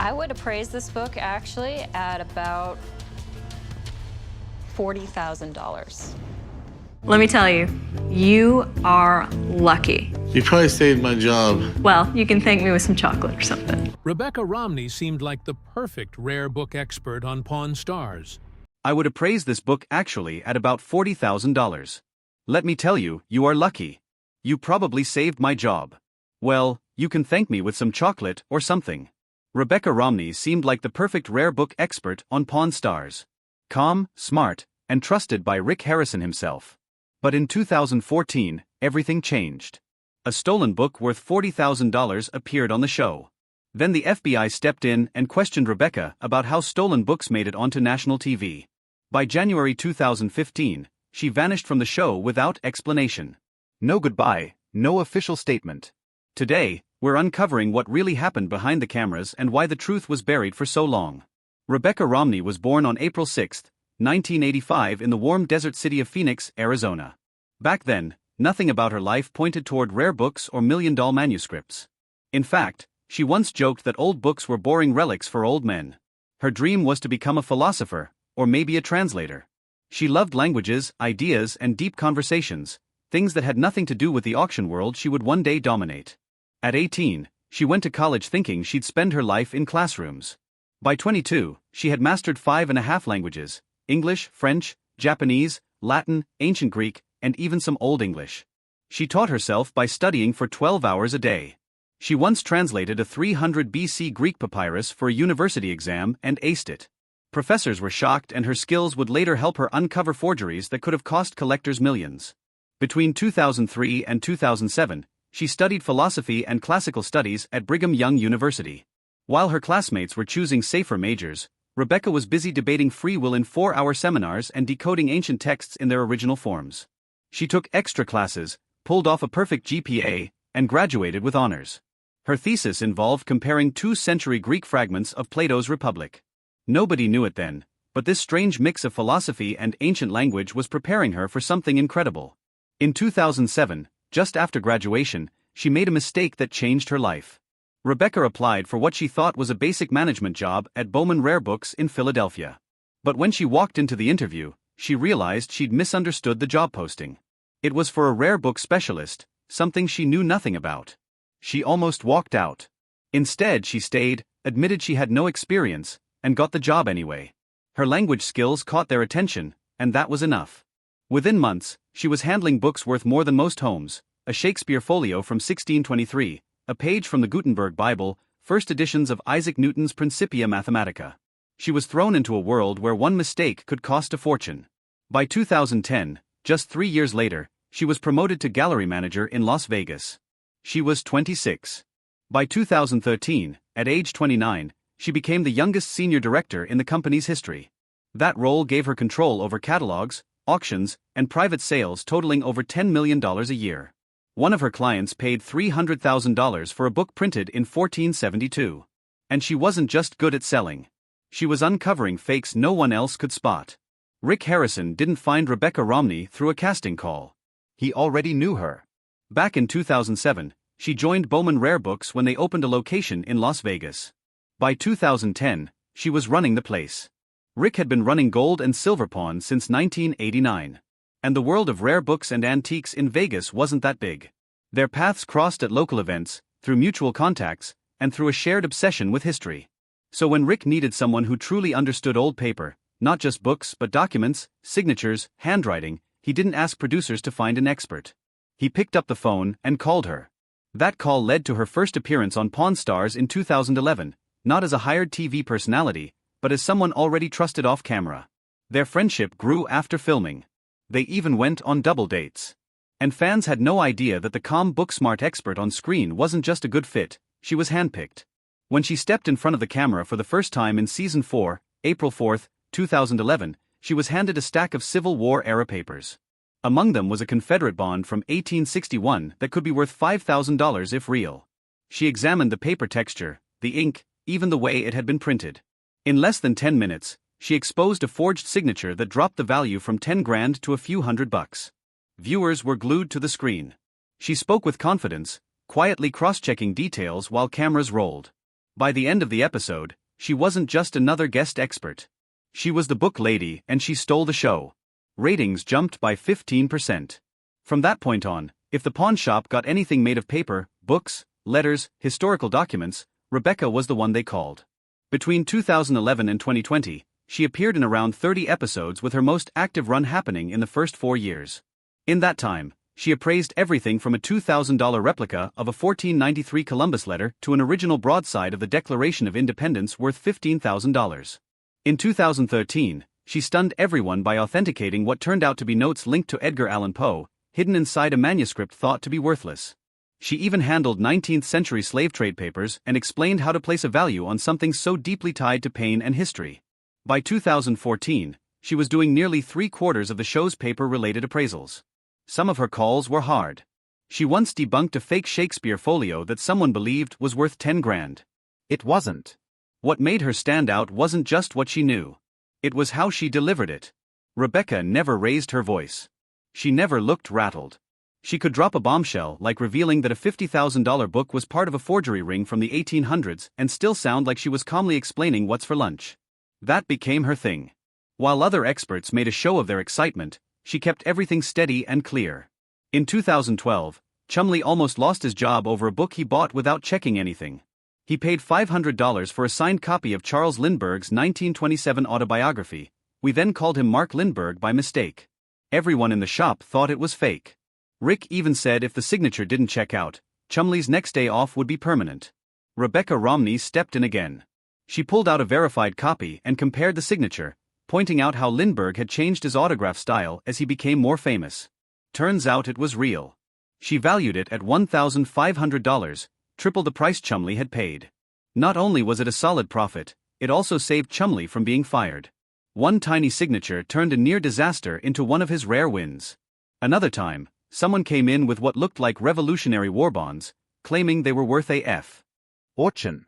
I would appraise this book actually at about $40,000. Let me tell you, you are lucky. You probably saved my job. Well, you can thank me with some chocolate or something. Rebecca Romney seemed like the perfect rare book expert on Pawn Stars. I would appraise this book actually at about $40,000. Let me tell you, you are lucky. You probably saved my job. Well, you can thank me with some chocolate or something. Rebecca Romney seemed like the perfect rare book expert on Pawn Stars. Calm, smart, and trusted by Rick Harrison himself. But in 2014, everything changed. A stolen book worth $40,000 appeared on the show. Then the FBI stepped in and questioned Rebecca about how stolen books made it onto national TV. By January 2015, she vanished from the show without explanation. No goodbye, no official statement. Today, we're uncovering what really happened behind the cameras and why the truth was buried for so long. Rebecca Romney was born on April 6, 1985 in the warm desert city of Phoenix, Arizona. Back then, nothing about her life pointed toward rare books or million-dollar manuscripts. In fact, she once joked that old books were boring relics for old men. Her dream was to become a philosopher, or maybe a translator. She loved languages, ideas, and deep conversations, things that had nothing to do with the auction world she would one day dominate. At 18, she went to college thinking she'd spend her life in classrooms. By 22, she had mastered 5.5 languages: English, French, Japanese, Latin, Ancient Greek, and even some Old English. She taught herself by studying for 12 hours a day. She once translated a 300 BC Greek papyrus for a university exam and aced it. Professors were shocked, and her skills would later help her uncover forgeries that could have cost collectors millions. Between 2003 and 2007, she studied philosophy and classical studies at Brigham Young University. While her classmates were choosing safer majors, Rebecca was busy debating free will in 4-hour seminars and decoding ancient texts in their original forms. She took extra classes, pulled off a perfect GPA, and graduated with honors. Her thesis involved comparing 2th-century Greek fragments of Plato's Republic. Nobody knew it then, but this strange mix of philosophy and ancient language was preparing her for something incredible. In 2007, just after graduation, she made a mistake that changed her life. Rebecca applied for what she thought was a basic management job at Bowman Rare Books in Philadelphia. But when she walked into the interview, she realized she'd misunderstood the job posting. It was for a rare book specialist, something she knew nothing about. She almost walked out. Instead, she stayed, admitted she had no experience, and got the job anyway. Her language skills caught their attention, and that was enough. Within months, she was handling books worth more than most homes: a Shakespeare folio from 1623, a page from the Gutenberg Bible, first editions of Isaac Newton's Principia Mathematica. She was thrown into a world where one mistake could cost a fortune. By 2010, just 3 years later, she was promoted to gallery manager in Las Vegas. She was 26. By 2013, at age 29, she became the youngest senior director in the company's history. That role gave her control over catalogs, auctions, and private sales totaling over $10 million a year. One of her clients paid $300,000 for a book printed in 1472. And she wasn't just good at selling. She was uncovering fakes no one else could spot. Rick Harrison didn't find Rebecca Romney through a casting call. He already knew her. Back in 2007, she joined Bowman Rare Books when they opened a location in Las Vegas. By 2010, she was running the place. Rick had been running gold and silver pawn since 1989. And the world of rare books and antiques in Vegas wasn't that big. Their paths crossed at local events, through mutual contacts, and through a shared obsession with history. So when Rick needed someone who truly understood old paper, not just books but documents, signatures, handwriting, he didn't ask producers to find an expert. He picked up the phone and called her. That call led to her first appearance on Pawn Stars in 2011, not as a hired TV personality, but as someone already trusted off camera. Their friendship grew after filming. They even went on double dates. And fans had no idea that the calm book-smart expert on screen wasn't just a good fit, she was handpicked. When she stepped in front of the camera for the first time in Season 4, April 4, 2011, she was handed a stack of Civil War-era papers. Among them was a Confederate bond from 1861 that could be worth $5,000 if real. She examined the paper texture, the ink, even the way it had been printed. In less than 10 minutes, she exposed a forged signature that dropped the value from $10,000 to a few $100. Viewers were glued to the screen. She spoke with confidence, quietly cross-checking details while cameras rolled. By the end of the episode, she wasn't just another guest expert. She was the book lady and she stole the show. Ratings jumped by 15%. From that point on, if the pawn shop got anything made of paper, books, letters, historical documents, Rebecca was the one they called. Between 2011 and 2020, she appeared in around 30 episodes, with her most active run happening in the first 4 years. In that time, she appraised everything from a $2,000 replica of a 1493 Columbus letter to an original broadside of the Declaration of Independence worth $15,000. In 2013, she stunned everyone by authenticating what turned out to be notes linked to Edgar Allan Poe, hidden inside a manuscript thought to be worthless. She even handled 19th-century slave trade papers and explained how to place a value on something so deeply tied to pain and history. By 2014, she was doing nearly 3/4 of the show's paper-related appraisals. Some of her calls were hard. She once debunked a fake Shakespeare folio that someone believed was worth 10 grand. It wasn't. What made her stand out wasn't just what she knew. It was how she delivered it. Rebecca never raised her voice. She never looked rattled. She could drop a bombshell like revealing that a $50,000 book was part of a forgery ring from the 1800s and still sound like she was calmly explaining what's for lunch. That became her thing. While other experts made a show of their excitement, she kept everything steady and clear. In 2012, Chumley almost lost his job over a book he bought without checking anything. He paid $500 for a signed copy of Charles Lindbergh's 1927 autobiography. We then called him Mark Lindbergh by mistake. Everyone in the shop thought it was fake. Rick even said if the signature didn't check out, Chumley's next day off would be permanent. Rebecca Romney stepped in again. She pulled out a verified copy and compared the signature, pointing out how Lindbergh had changed his autograph style as he became more famous. Turns out it was real. She valued it at $1,500, triple the price Chumley had paid. Not only was it a solid profit, it also saved Chumley from being fired. One tiny signature turned a near disaster into one of his rare wins. Another time, someone came in with what looked like Revolutionary War bonds, claiming they were worth a fortune.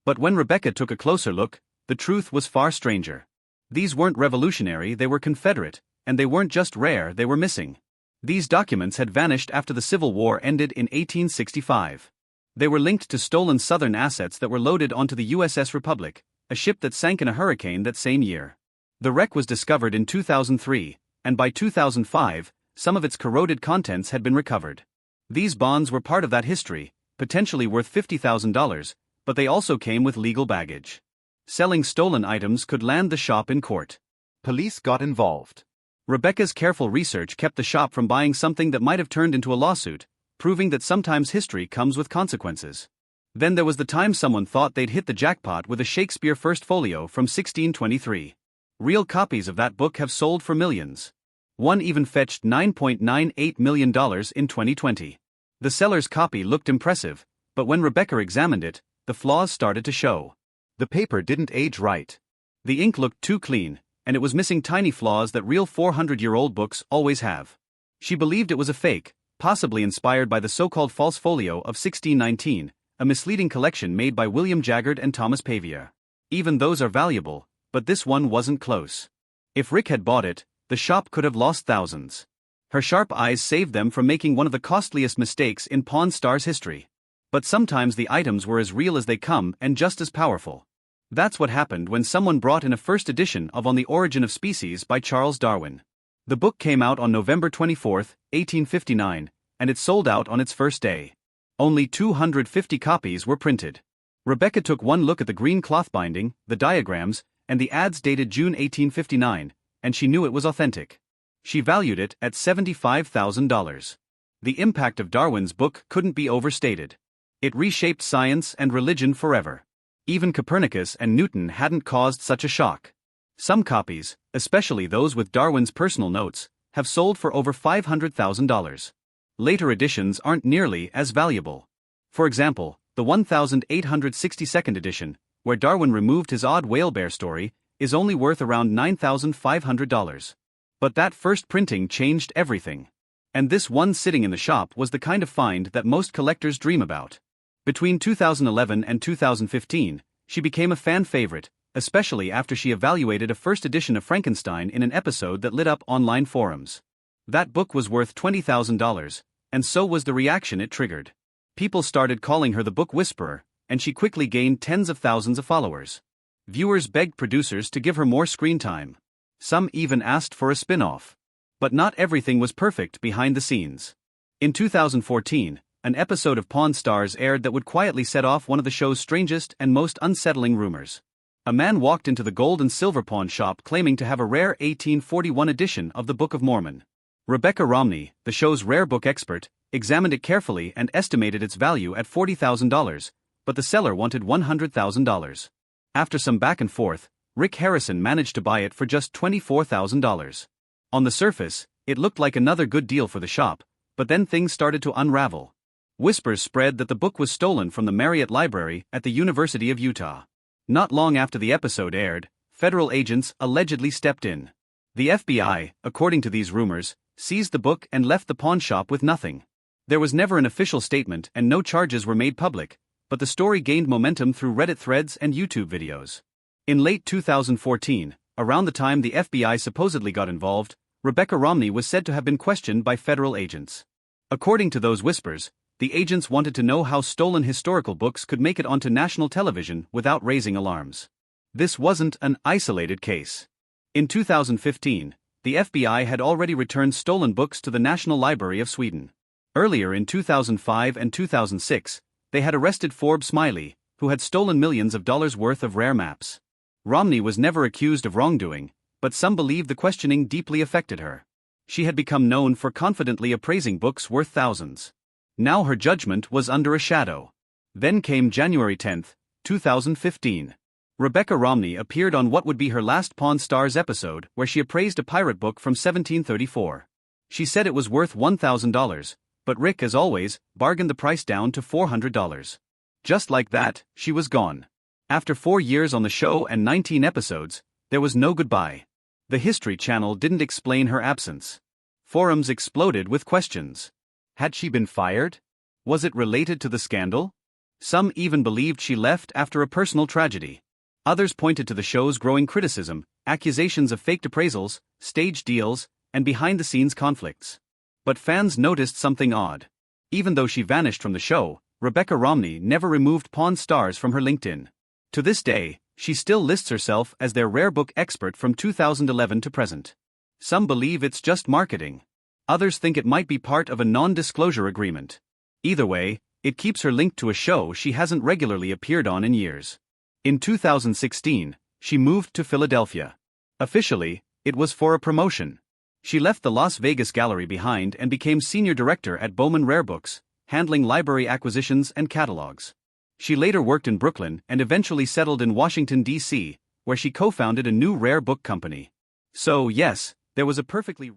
But when Rebecca took a closer look, the truth was far stranger. These weren't revolutionary, they were Confederate, and they weren't just rare, they were missing. These documents had vanished after the Civil War ended in 1865. They were linked to stolen Southern assets that were loaded onto the USS Republic, a ship that sank in a hurricane that same year. The wreck was discovered in 2003, and by 2005, some of its corroded contents had been recovered. These bonds were part of that history, potentially worth $50,000, but they also came with legal baggage. Selling stolen items could land the shop in court. Police got involved. Rebecca's careful research kept the shop from buying something that might have turned into a lawsuit, proving that sometimes history comes with consequences. Then there was the time someone thought they'd hit the jackpot with a Shakespeare First Folio from 1623. Real copies of that book have sold for millions. One even fetched $9.98 million in 2020. The seller's copy looked impressive, but when Rebecca examined it, the flaws started to show. The paper didn't age right. The ink looked too clean, and it was missing tiny flaws that real 400-year-old books always have. She believed it was a fake, possibly inspired by the so-called false folio of 1619, a misleading collection made by William Jaggard and Thomas Pavia. Even those are valuable, but this one wasn't close. If Rick had bought it, the shop could have lost thousands. Her sharp eyes saved them from making one of the costliest mistakes in Pawn Stars history. But sometimes the items were as real as they come and just as powerful. That's what happened when someone brought in a first edition of On the Origin of Species by Charles Darwin. The book came out on November 24, 1859, and it sold out on its first day. Only 250 copies were printed. Rebecca took one look at the green cloth binding, the diagrams, and the ads dated June 1859, and she knew it was authentic. She valued it at $75,000. The impact of Darwin's book couldn't be overstated. It reshaped science and religion forever. Even Copernicus and Newton hadn't caused such a shock. Some copies, especially those with Darwin's personal notes, have sold for over $500,000. Later editions aren't nearly as valuable. For example, the 1862nd edition, where Darwin removed his odd whale bear story, is only worth around $9,500. But that first printing changed everything. And this one sitting in the shop was the kind of find that most collectors dream about. Between 2011 and 2015, she became a fan favorite, especially after she evaluated a first edition of Frankenstein in an episode that lit up online forums. That book was worth $20,000, and so was the reaction it triggered. People started calling her the book whisperer, and she quickly gained tens of thousands of followers. Viewers begged producers to give her more screen time. Some even asked for a spin-off. But not everything was perfect behind the scenes. In 2014, an episode of Pawn Stars aired that would quietly set off one of the show's strangest and most unsettling rumors. A man walked into the gold and silver pawn shop claiming to have a rare 1841 edition of the Book of Mormon. Rebecca Romney, the show's rare book expert, examined it carefully and estimated its value at $40,000, but the seller wanted $100,000. After some back and forth, Rick Harrison managed to buy it for just $24,000. On the surface, it looked like another good deal for the shop, but then things started to unravel. Whispers spread that the book was stolen from the Marriott Library at the University of Utah. Not long after the episode aired, federal agents allegedly stepped in. The FBI, according to these rumors, seized the book and left the pawn shop with nothing. There was never an official statement and no charges were made public, but the story gained momentum through Reddit threads and YouTube videos. In late 2014, around the time the FBI supposedly got involved, Rebecca Romney was said to have been questioned by federal agents. According to those whispers, the agents wanted to know how stolen historical books could make it onto national television without raising alarms. This wasn't an isolated case. In 2015, the FBI had already returned stolen books to the National Library of Sweden. Earlier in 2005 and 2006, they had arrested Forbes Smiley, who had stolen millions of dollars worth of rare maps. Romney was never accused of wrongdoing, but some believe the questioning deeply affected her. She had become known for confidently appraising books worth thousands. Now her judgment was under a shadow. Then came January 10, 2015. Rebecca Romney appeared on what would be her last Pawn Stars episode, where she appraised a pirate book from 1734. She said it was worth $1,000, but Rick, as always, bargained the price down to $400. Just like that, she was gone. After 4 years on the show and 19 episodes, there was no goodbye. The History Channel didn't explain her absence. Forums exploded with questions. Had she been fired? Was it related to the scandal? Some even believed she left after a personal tragedy. Others pointed to the show's growing criticism, accusations of faked appraisals, staged deals, and behind-the-scenes conflicts. But fans noticed something odd. Even though she vanished from the show, Rebecca Romney never removed Pawn Stars from her LinkedIn. To this day, she still lists herself as their rare book expert from 2011 to present. Some believe it's just marketing. Others think it might be part of a non-disclosure agreement. Either way, it keeps her linked to a show she hasn't regularly appeared on in years. In 2016, she moved to Philadelphia. Officially, it was for a promotion. She left the Las Vegas gallery behind and became senior director at Bowman Rare Books, handling library acquisitions and catalogs. She later worked in Brooklyn and eventually settled in Washington, D.C., where she co-founded a new rare book company. So yes, there was a perfectly